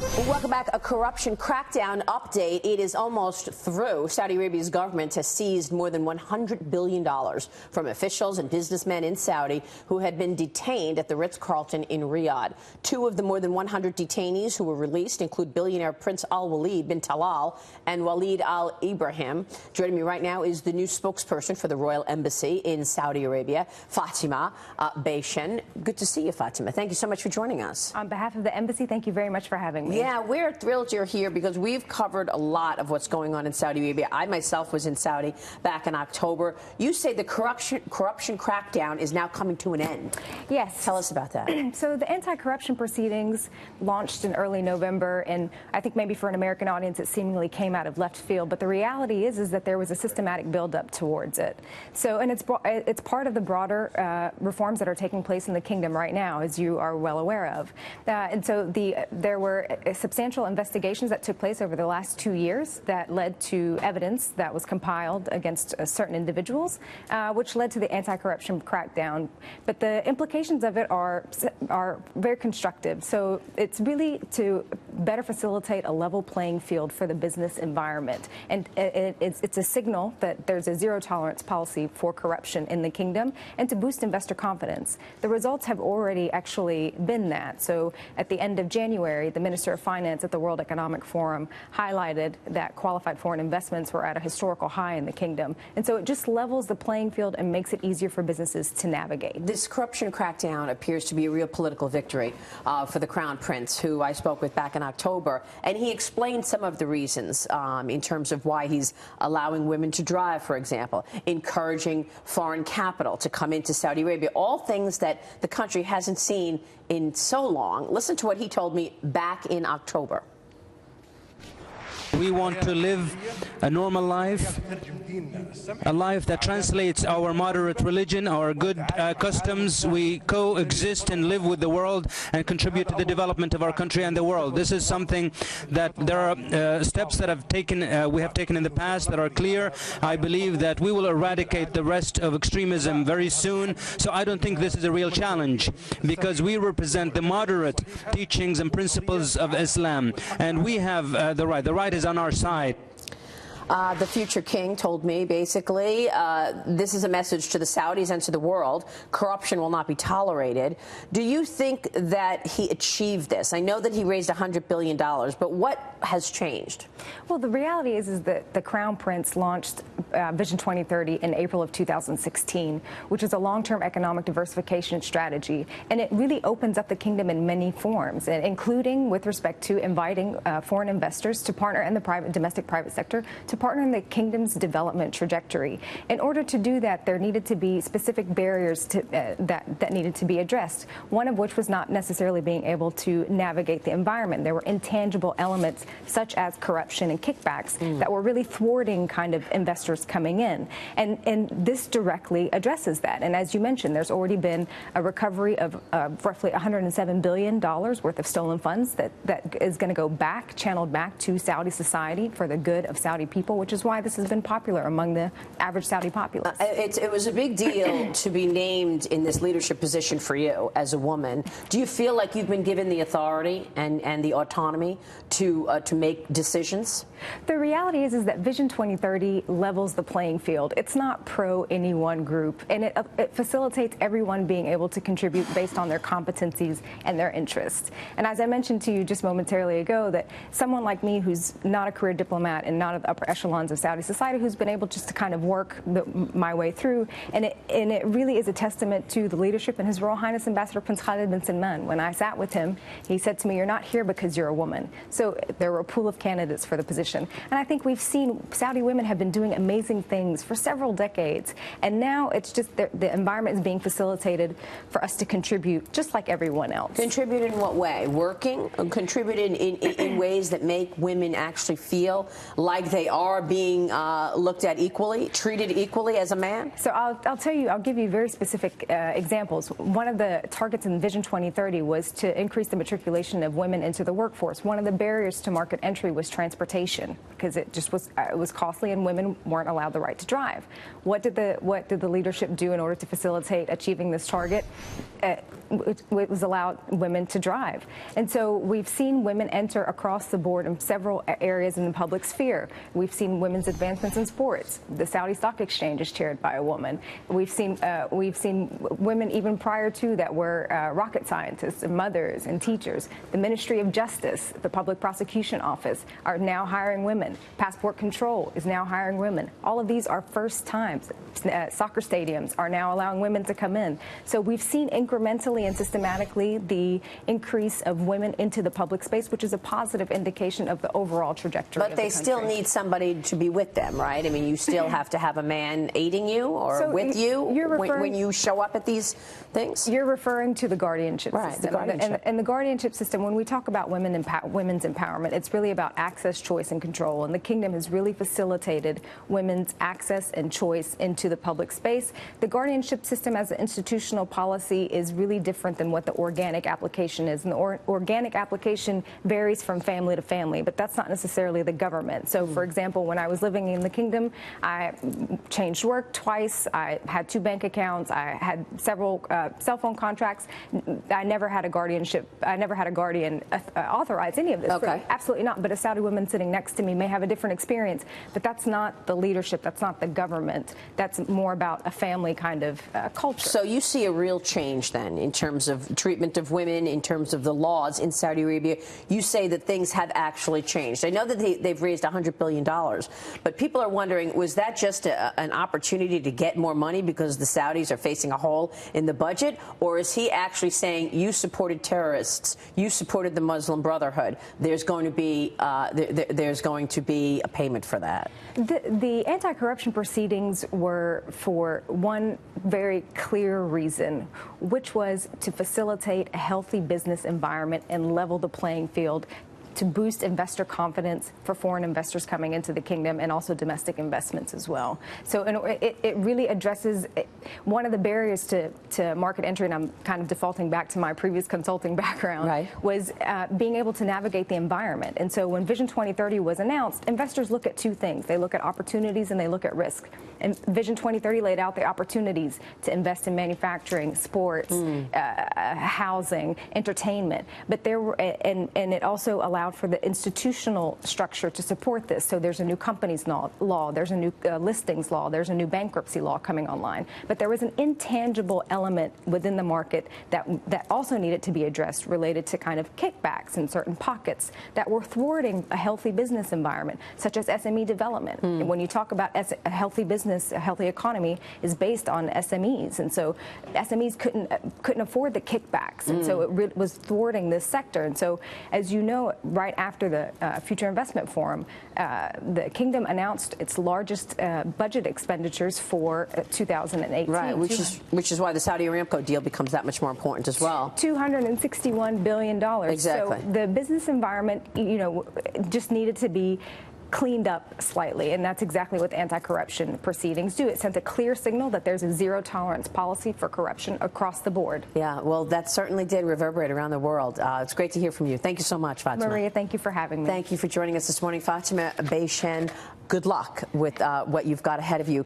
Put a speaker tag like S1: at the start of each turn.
S1: Welcome back. A corruption crackdown update. It is almost through. Saudi Arabia's government has seized more than $100 billion from officials and businessmen in Saudi who had been detained at the Ritz-Carlton in Riyadh. Two of the more than 100 detainees who were released include billionaire Prince Al-Walid bin Talal and Walid Al-Ibrahim. Joining me right now is the new spokesperson for the Royal Embassy in Saudi Arabia, Fatimah Baeshen. Good to see you, Fatimah. Thank you so much for joining us.
S2: On behalf of the embassy, thank you very much for having me.
S1: Yeah, we're thrilled you're here because we've covered a lot of what's going on in Saudi Arabia. I myself was in Saudi back in October. You say the corruption crackdown is now coming to an end.
S2: Yes.
S1: Tell us about that.
S2: So the anti-corruption proceedings launched in early November, and I think maybe for an American audience it seemingly came out of left field, but the reality is that there was a systematic buildup towards it. So, and it's part of the broader reforms that are taking place in the kingdom right now, as you are well aware of. And so there were substantial investigations that took place over the last 2 years that led to evidence that was compiled against certain individuals, which led to the anti-corruption crackdown. But the implications of it are very constructive. So it's really to better facilitate a level playing field for the business environment. And it's a signal that there's a zero-tolerance policy for corruption in the kingdom and to boost investor confidence. The results have already actually been that. So at the end of January, the Minister of Finance at the World Economic Forum highlighted that qualified foreign investments were at a historical high in the kingdom. And so it just levels the playing field and makes it easier for businesses to navigate.
S1: This corruption crackdown appears to be a real political victory for the Crown Prince, who I spoke with back in October. And he explained some of the reasons in terms of why he's allowing women to drive, for example, encouraging foreign capital to come into Saudi Arabia, all things that the country hasn't seen in so long. Listen to what he told me back in October.
S3: We want to live a normal life, a life that translates our moderate religion, our good customs. We coexist and live with the world and contribute to the development of our country and the world. This is something that there are steps that we have taken in the past that are clear. I believe that we will eradicate the rest of extremism very soon. So I don't think this is a real challenge because we represent the moderate teachings and principles of Islam, and we have the right. The right is on our side.
S1: The future king told me, basically, this is a message to the Saudis and to the world. Corruption will not be tolerated. Do you think that he achieved this? I know that he raised $100 billion, but what has changed?
S2: Well, the reality is that the Crown Prince launched Vision 2030 in April of 2016, which is a long-term economic diversification strategy. And it really opens up the kingdom in many forms, including with respect to inviting foreign investors to partner in the domestic private sector to partner in the kingdom's development trajectory. In order to do that, there needed to be specific barriers that needed to be addressed, one of which was not necessarily being able to navigate the environment. There were intangible elements such as corruption and kickbacks that were really thwarting kind of investors coming in. And this directly addresses that. And as you mentioned, there's already been a recovery of roughly $107 billion worth of stolen funds that is going to go back, channeled back to Saudi society for the good of Saudi people, which is why this has been popular among the average Saudi populace.
S1: It was a big deal to be named in this leadership position for you as a woman. Do you feel like you've been given the authority and the autonomy to make decisions?
S2: The reality is that Vision 2030 levels the playing field. It's not pro any one group, and it facilitates everyone being able to contribute based on their competencies and their interests. And as I mentioned to you just momentarily ago, that someone like me who's not a career diplomat and not of the upper echelons of Saudi society, who's been able just to kind of work my way through, and it really is a testament to the leadership and His Royal Highness Ambassador Prince Khalid bin Salman. When I sat with him, he said to me, "You're not here because you're a woman." So there were a pool of candidates for the position. And I think we've seen Saudi women have been doing amazing things for several decades. And now it's just the environment is being facilitated for us to contribute just like everyone else.
S1: Contribute in what way? Working? Contribute in ways that make women actually feel like they are are being looked at equally, treated equally as a man?
S2: So I'll tell you, I'll give you very specific examples. One of the targets in Vision 2030 was to increase the matriculation of women into the workforce. One of the barriers to market entry was transportation, because it was costly and women weren't allowed the right to drive. What did the leadership do in order to facilitate achieving this target? It was allowed women to drive. And so we've seen women enter across the board in several areas in the public sphere. We've seen women's advancements in sports. The Saudi Stock Exchange is chaired by a woman. We've seen women even prior to that were rocket scientists and mothers and teachers. The Ministry of Justice, the Public Prosecution Office are now hiring women. Passport Control is now hiring women. All of these are first times. Soccer stadiums are now allowing women to come in. So we've seen incrementally and systematically the increase of women into the public space, which is a positive indication of the overall trajectory of the country.
S1: But they still need somebody to be with them, right? I mean, you still have to have a man aiding you or with you when you show up at these things?
S2: You're referring to the guardianship system.
S1: The guardianship.
S2: And the guardianship system, when we talk about women's empowerment, it's really about access, choice, and control. And the kingdom has really facilitated women's access and choice into the public space. The guardianship system as an institutional policy is really different than what the organic application is. And the organic application varies from family to family, but that's not necessarily the government. So, for example, when I was living in the kingdom, I changed work twice. I had 2 bank accounts. I had several cell phone contracts. I never had a guardianship. I never had a guardian authorize any of this.
S1: Okay.
S2: Absolutely not. But a Saudi woman sitting next to me may have a different experience. But that's not the leadership. That's not the government. That's more about a family kind of culture.
S1: So you see a real change then in terms of treatment of women, in terms of the laws in Saudi Arabia. You say that things have actually changed. I know that they've raised $100 billion, but people are wondering, was that just an opportunity to get more money because the Saudis are facing a hole in the budget, or is he actually saying you supported terrorists, you supported the Muslim Brotherhood? There's going to be a payment for that.
S2: The anti-corruption proceedings were for one very clear reason, which was to facilitate a healthy business environment and level the playing field to boost investor confidence for foreign investors coming into the kingdom and also domestic investments as well. So it really addresses one of the barriers to market entry, and I'm kind of defaulting back to my previous consulting background, was being able to navigate the environment. And so when Vision 2030 was announced, investors look at 2 things. They look at opportunities and they look at risk. And Vision 2030 laid out the opportunities to invest in manufacturing, sports, housing, entertainment. But there were, and it also allowed for the institutional structure to support this. So there's a new companies law, there's a new listings law, there's a new bankruptcy law coming online. But there was an intangible element within the market that also needed to be addressed, related to kind of kickbacks in certain pockets that were thwarting a healthy business environment, such as SME development. And when you talk about a healthy business, a healthy economy is based on SMEs, and so SMEs couldn't afford the kickbacks, and so it was thwarting this sector. And so, as you know, right after the Future Investment Forum, the kingdom announced its largest budget expenditures for 2018.
S1: Right, which is why the Saudi Aramco deal becomes that much more important as well.
S2: $261 billion.
S1: Exactly.
S2: So the business environment, just needed to be cleaned up slightly, and that's exactly what the anti-corruption proceedings do. It sent a clear signal that there's a zero-tolerance policy for corruption across the board.
S1: Yeah, well, that certainly did reverberate around the world. It's great to hear from you. Thank you so much, Fatimah.
S2: Maria, thank you for having me.
S1: Thank you for joining us this morning. Fatimah Baeshen, good luck with what you've got ahead of you.